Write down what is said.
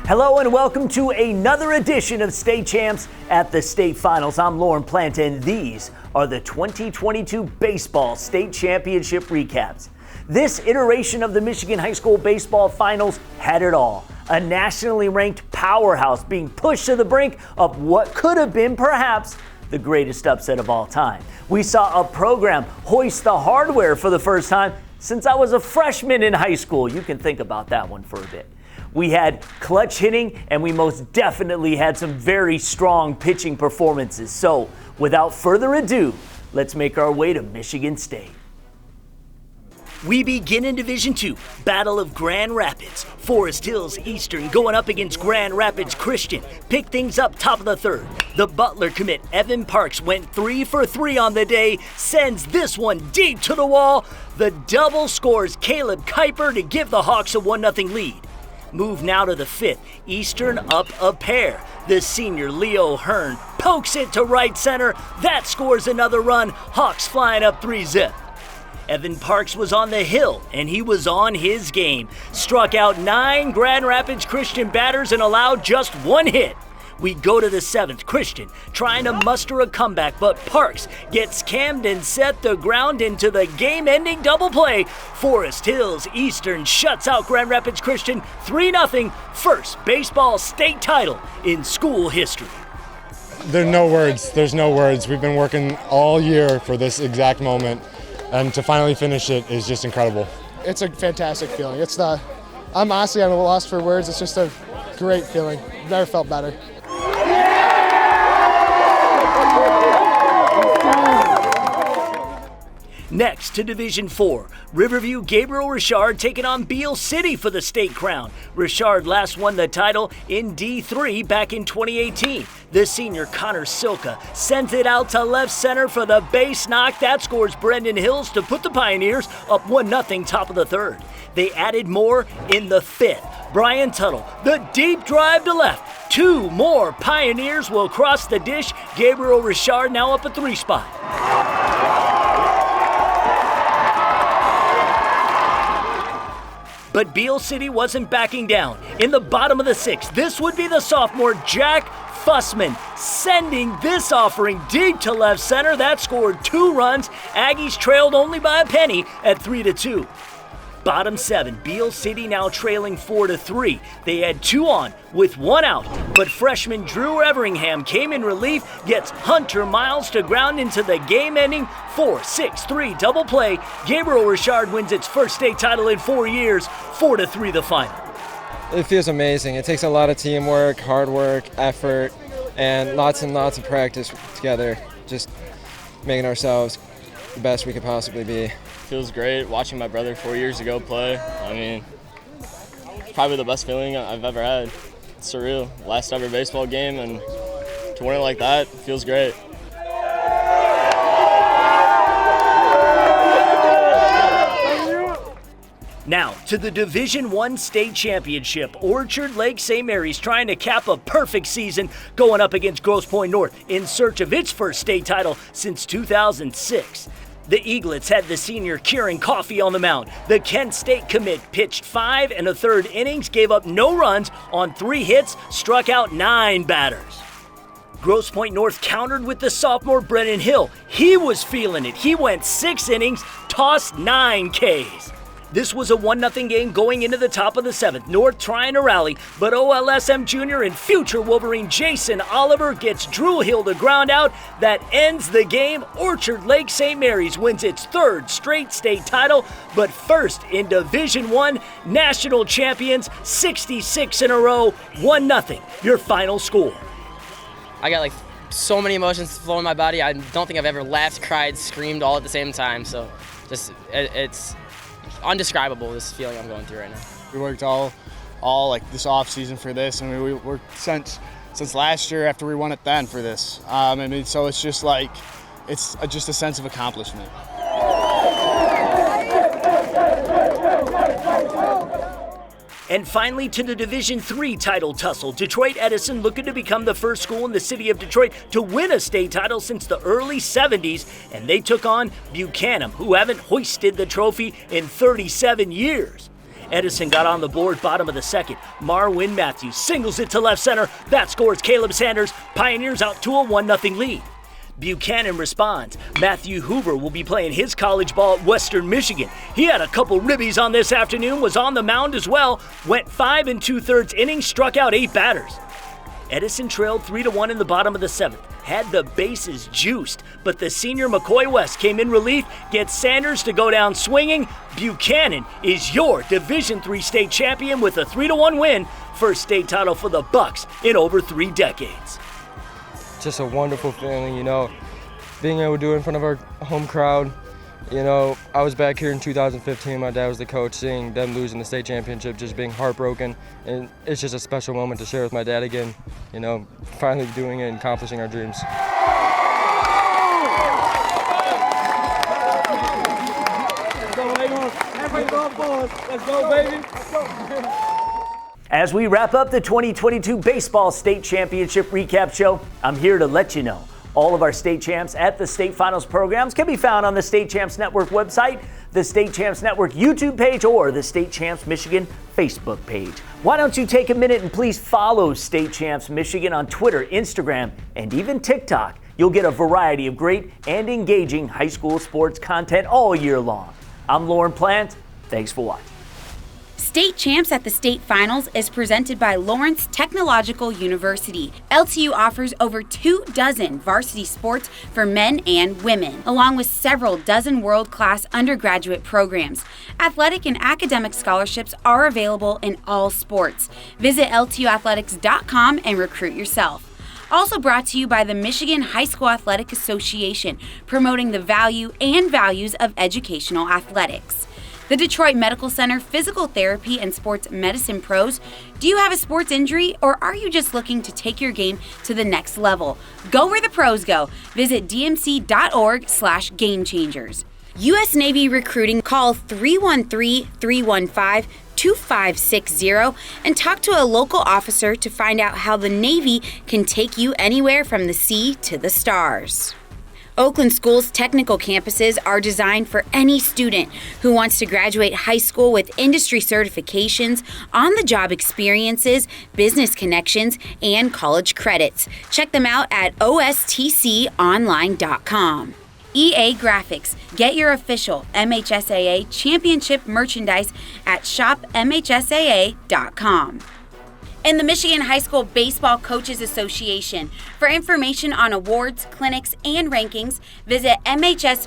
Hello and welcome to another edition of State Champs at the State Finals. I'm Lorne Plant and these are the 2022 Baseball State Championship recaps. This iteration of the Michigan High School Baseball Finals had it all. A nationally ranked powerhouse being pushed to the brink of what could have been perhaps the greatest upset of all time. We saw a program hoist the hardware for the first time since I was a freshman in high school. You can think about that one for a bit. We had clutch hitting, and we most definitely had some very strong pitching performances. So, without further ado, let's make our way to Michigan State. We begin in Division II, Battle of Grand Rapids. Forest Hills Eastern going up against Grand Rapids Christian. Pick things up top of the third. The Butler commit Evan Parks went 3 for 3 on the day, sends this one deep to the wall. The double scores Caleb Kuiper to give the Hawks a 1-0 lead. Move now to the fifth. Eastern up a pair. The senior Leo Hearn pokes it to right center. That scores another run. Hawks flying up 3-0. Evan Parks was on the hill, and he was on his game. Struck out 9 Grand Rapids Christian batters and allowed just 1 hit. We go to the 7th. Christian trying to muster a comeback, but Parks gets cammed and set the ground into the game-ending double play. Forest Hills Eastern shuts out Grand Rapids Christian 3-0, first baseball state title in school history. There's no words. We've been working all year for this exact moment, and to finally finish it is just incredible. It's a fantastic feeling. I'm honestly at a loss for words. It's just a great feeling. Never felt better. Next to Division IV, Riverview Gabriel Richard taking on Beale City for the state crown. Richard last won the title in D3 back in 2018. The senior Connor Silka sends it out to left center for the base knock. That scores Brendan Hills to put the Pioneers up 1-0 top of the third. They added more in the 5th. Brian Tuttle, the deep drive to left. 2 more Pioneers will cross the dish. Gabriel Richard now up a 3 spot. But Beale City wasn't backing down. In the bottom of the 6th, this would be the sophomore Jack Fussman sending this offering deep to left center. That scored 2 runs. Aggies trailed only by a penny at 3-2. Bottom 7, Beale City now trailing 4-3. They had 2 on with 1 out, but freshman Drew Everingham came in relief, gets Hunter Miles to ground into the game-ending 4-6-3 double play. Gabriel Richard wins its first state title in 4 years, 4-3 the final. It feels amazing. It takes a lot of teamwork, hard work, effort, and lots of practice together, just making ourselves the best we could possibly be. Feels great watching my brother 4 years ago play. I mean, probably the best feeling I've ever had. It's surreal. Last ever baseball game, and to win it like that feels great. Now to the Division I state championship. Orchard Lake St. Mary's trying to cap a perfect season going up against Grosse Pointe North in search of its first state title since 2006. The Eaglets had the senior Kieran Coffey on the mound. The Kent State commit pitched 5 1/3 innings, gave up no runs on 3 hits, struck out 9 batters. Grosse Pointe North countered with the sophomore Brennan Hill. He was feeling it. He went 6 innings, tossed 9 Ks. This was a 1-0 game going into the top of the 7th. North trying to rally, but OLSM Jr. and future Wolverine Jason Oliver gets Drew Hill to ground out. That ends the game. Orchard Lake St. Mary's wins its 3rd straight state title, but first in Division I, national champions, 66 in a row, 1-0. Your final score. I got so many emotions flowing in my body. I don't think I've ever laughed, cried, screamed all at the same time. So it's undescribable, this feeling I'm going through right now. We worked all this off season for this, and we worked since last year after we won it then for this. So it's just it's just a sense of accomplishment. And finally to the Division III title tussle. Detroit Edison looking to become the first school in the city of Detroit to win a state title since the early 70s, and they took on Buchanan, who haven't hoisted the trophy in 37 years. Edison got on the board, bottom of the second. Marwin Matthews singles it to left center. That scores Caleb Sanders. Pioneers out to a 1-0 lead. Buchanan responds. Matthew Hoover will be playing his college ball at Western Michigan. He had a couple ribbies on this afternoon, was on the mound as well, went 5 2/3 innings, struck out 8 batters. Edison trailed 3-1 in the bottom of the 7th, had the bases juiced, but the senior McCoy West came in relief, gets Sanders to go down swinging. Buchanan is your Division III state champion with a 3-1 win, first state title for the Bucks in over 3 decades. Just a wonderful feeling, being able to do it in front of our home crowd. I was back here in 2015, my dad was the coach, seeing them losing the state championship, just being heartbroken, and it's just a special moment to share with my dad again, finally doing it and accomplishing our dreams. Let's go, baby. As we wrap up the 2022 Baseball State Championship Recap Show, I'm here to let you know all of our state champs at the state finals programs can be found on the State Champs Network website, the State Champs Network YouTube page, or the State Champs Michigan Facebook page. Why don't you take a minute and please follow State Champs Michigan on Twitter, Instagram, and even TikTok. You'll get a variety of great and engaging high school sports content all year long. I'm Lorne Plant. Thanks for watching. State Champs at the State Finals is presented by Lawrence Technological University. LTU offers over 24 varsity sports for men and women, along with several dozen world-class undergraduate programs. Athletic and academic scholarships are available in all sports. Visit LTUathletics.com and recruit yourself. Also brought to you by the Michigan High School Athletic Association, promoting the value and values of educational athletics. The Detroit Medical Center Physical Therapy and Sports Medicine Pros. Do you have a sports injury, or are you just looking to take your game to the next level? Go where the pros go. Visit dmc.org/gamechangers. U.S. Navy recruiting. Call 313-315-2560 and talk to a local officer to find out how the Navy can take you anywhere from the sea to the stars. Oakland School's technical campuses are designed for any student who wants to graduate high school with industry certifications, on-the-job experiences, business connections, and college credits. Check them out at ostconline.com. EA Graphics. Get your official MHSAA championship merchandise at shopmhsaa.com. And the Michigan High School Baseball Coaches Association. For information on awards, clinics, and rankings, visit mhsbca.com.